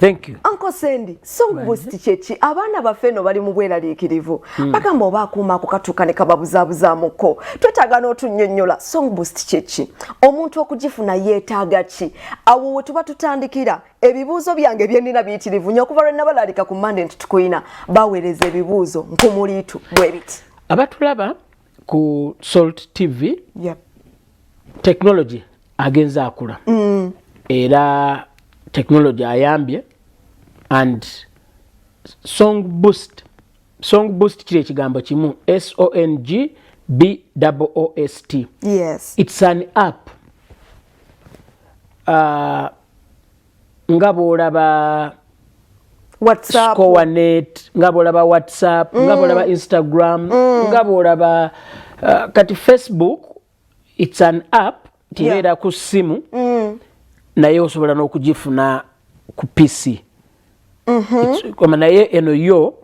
Thank you. Uncle Sandy, Song Boost chechi abaana bafeno bali mu bweraliikirivu bagamba oba akuuma kukatuuka ne kababuzaabuzaamukko twetaaga n'otunnyonnyola Song Boost chechi omuntu okugifuna yeetaaga ki awo we tuba tutandikira ebibuuzo byange bye nnina biyitirivu nnyo okuva lwe nabalaalika ku Monday nti tukuyina baweereza ebibuuzo nkumuliitu bwe biti abatulaba ku Salt TV yep. Technology agenze akula era technology ayambye and Song Boost kile kigambo kimu SONGBOOST. Yes. It's an app. Ngabolaba WhatsApp, ScoreNet, ngabolaba WhatsApp, ngabolaba Instagram, ngabolaba kati Facebook. It's an app tibeera ku simu naye osobola n'okugifuna ku PC. Koma naye eno yo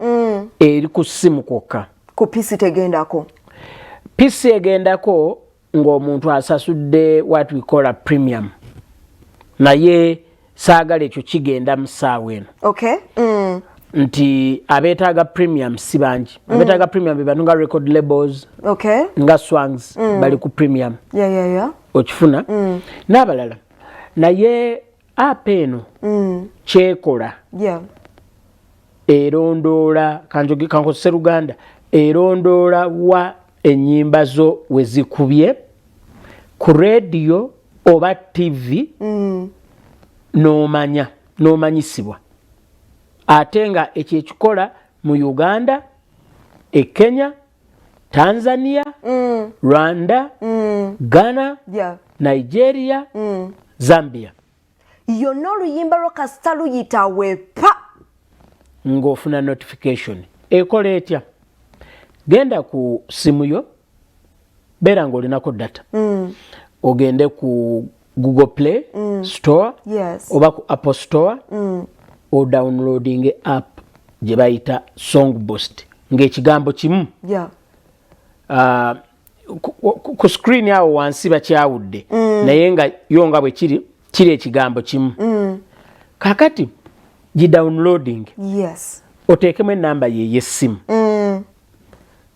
eri ku simu kwokka. Ku PC tegendako. PC egendako ng'omuntu asasudde what we call a premium. Naye saagala ekyo kigenda mu ssaawa eno. Okay. Nti abeetaaga premium si bangi. Abeetaaga premium be bantu nga record labels. Okay. Nga Swangs bali ku premium. Yeah. Okifuna. N'abalala. Naye app eno kyekola erondoola kankozese Luganda erondoola wa ennyimba zo we zikubye ku radio oba TV n'omanyisibwa ate nga ekyo ekikola mu Uganda, Kenya, Tanzania, Rwanda, Ghana, Nigeria, Zambia. Yonna oluyimba lwo kasita luyita wepa ng'ofuna notification. Ekola etya? Genda ku simu yo, beera ng'olinako data. Ogende ku Google Play Store oba ku Apple Store odownloading app gye bayita Song Boost ng'ekigambo kimu. Ku screen awo wansi bakyawudde naye nga yo nga bwe kiri ekigambo kimu. Kakati gidownloading oteekemu ennamba ye y'essimu.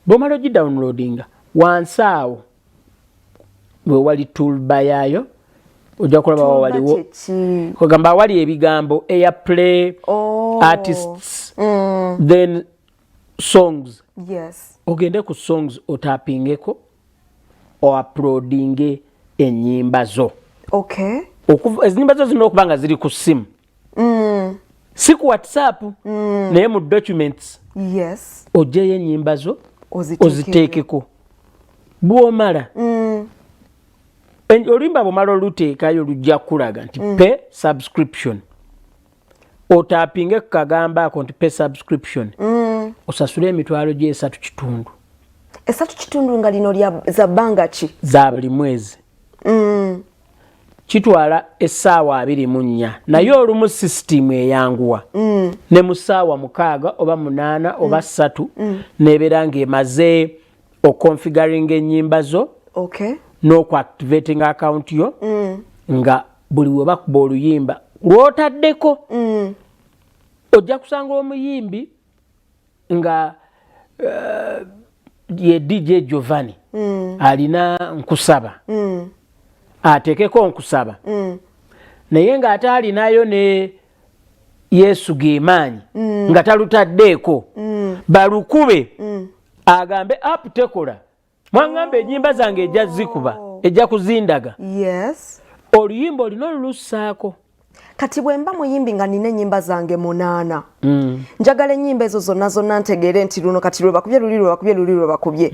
Bw'omala ogidownloadinga wansi awo we wali toolbar yaayo ojja kulaba waliwo kugamba awali ebigambo airplay, artists, then songs. Ogende ku songs otapingeko o-uploadinge ennyimba zo. Ennyimba zo zirina okuba nga ziri ku simu. Si ku WhatsApp naye mu documents oggyeyo ennyimba zo oziteekeko. Bw'omala oluyimba bw'omala oluteekayo lujja kulaga nti pay subscription. Otapinge ku kagambo ako nti pay subscription. Osasule emitwalo gye 3.5. 3.5 nga lino za bbanga ki? Za buli mwezi. Kitwala essaawa 24 naye olumu system eyanguwa ne mu ssaawa 6 oba 8 oba 3 nebeera ng'emaze oconfiguring ennyimba zo n'okuactivating account yo nga buli we bakuba oluyimba lw'otaddeko ojja kusanga omuyimbi nga ye DJ Giovanni alina nkusaba ateekeko nkusaba naye ng'ate alinayo ne Yesu Gemaanyi nga talutaddeeko balukube agambe app tekola mwaŋŋamba ennyimba zange ejja zikuba ejja kuzindaga oluyimba olina olulussaako. Kati bwe mba muyimbi nga nina ennyimba zange 8 njagala ennyimba ezo zonna ntegeere nti luno kati lwe bakubye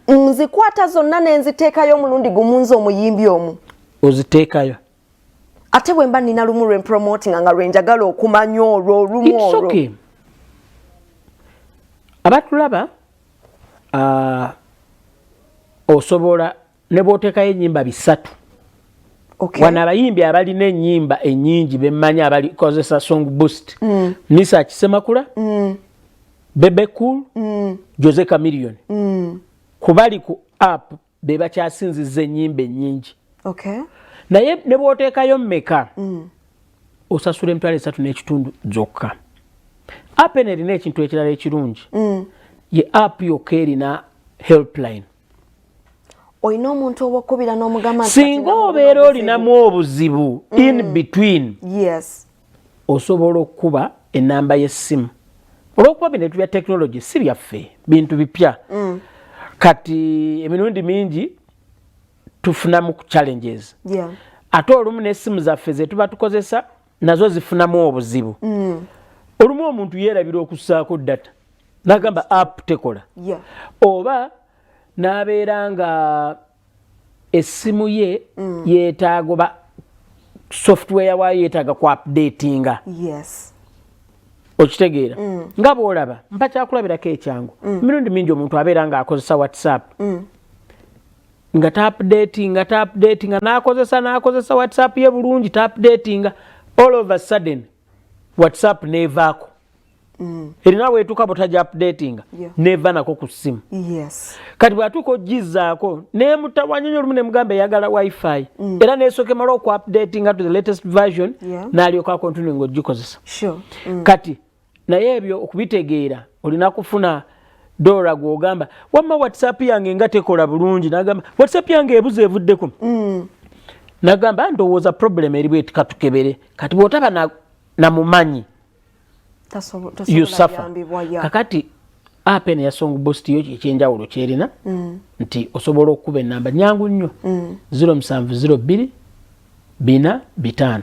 nzikwata zonna ne nziteekayo omulundi gumu nze omuyimbi omu oziteekayo ate bwe mba nina lumu lwe promoting nga lwe njagala okumanya olwo olumu olwo. Abatulaba osobola ne bw'oteekayo ennyimba 3. Wano abayimbi abalina ennyimba ennyingi bemmanyi abalikozesa Song Boost Nisa Kisemakula, Bebe Cool, Jose Chameleone. Kubali ku app be bakyasinzizza ennyimba ennyingi. Naye ne bw'oteekayo mmeka osasula emitwalo 3.5 zokka. App eno erina ekintu ekirala ekirungi ye app yokka erina helpline. Oyina omuntu owokubira n'omugamba singa obeera olinamu obuzibu in between, yes, osobola okuba enamba y'essimu. Olw'okuba bino ebintu bya technology si byaffe, bintu bipya. Kati emirundi mingi tufunamu ku challenges. Yeah. Ate olumu n'essimu zaffe ze tuba tukozesa nazo zifunamu obuzibu. Olumu omuntu yeerabira okussaako data n'agamba app tekola. Yeah. Oba n'abeera nga essimu ye yeetaaga oba software waayo yeetaaga ku updatinga. Yes. Okitegeera nga bw'olaba mpa kyakulabirako ekyangu. Emirundi mingi omuntu abeera ng'akozesa WhatsApp nga ta-updatinga n'akozesa WhatsApp ye bulungi ta-updatinga, all of a sudden WhatsApp neevaako. Erina weetuuka bw'otajja updatinga neeva nako ku ssimu. Yes. Kati bw'atuuka ogizzaako neemutawanya olumu nemugamba eyagala wifi era neesooka emala oku-updatinga to the latest version n'alyoka akontinue ng'ogikozesa. Sure. Kati naye ebyo okubitegeera olina kufuna dola gw'ogamba wamma WhatsApp yange nga tekola bulungi, n'agamba WhatsApp yange ebuze evuddeko. N'agamba ndowooza problem eri bw'eti katukebere. Kati bw'otaba namumanyi you suffer. Kakati app eno ya Songboost yo ekyenjawulo kyerina nti osobola okukuba ennamba nyangu nnyo 0702 455